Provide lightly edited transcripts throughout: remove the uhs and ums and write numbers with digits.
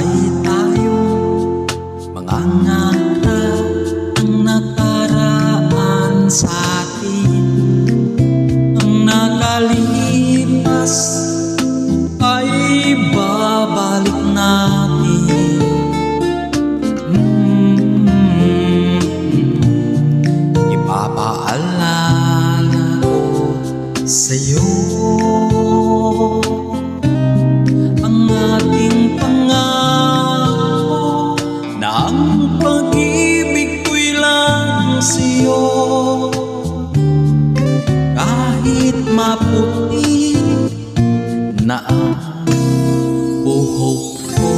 Sabay tayong mangangarap ang nakaraan sa atin. Ang nakalipas ay babalik natin. Ipapaalala ko sa'yo ang ating pangako na ang pag-ibig ko'y lang sa'yo. Kahit maputi na ang buhok ko,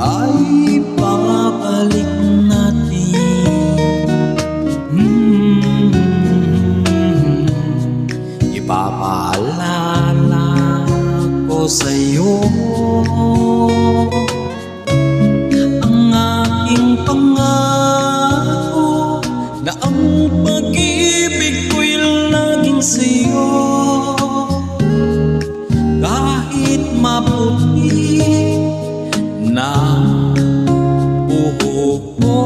ay babalik natin. Ipapaalala ko sa'yo ang aking pangako na ang pag-ibig ko'y laging sa'yo. Kahit maputi na buhok ko,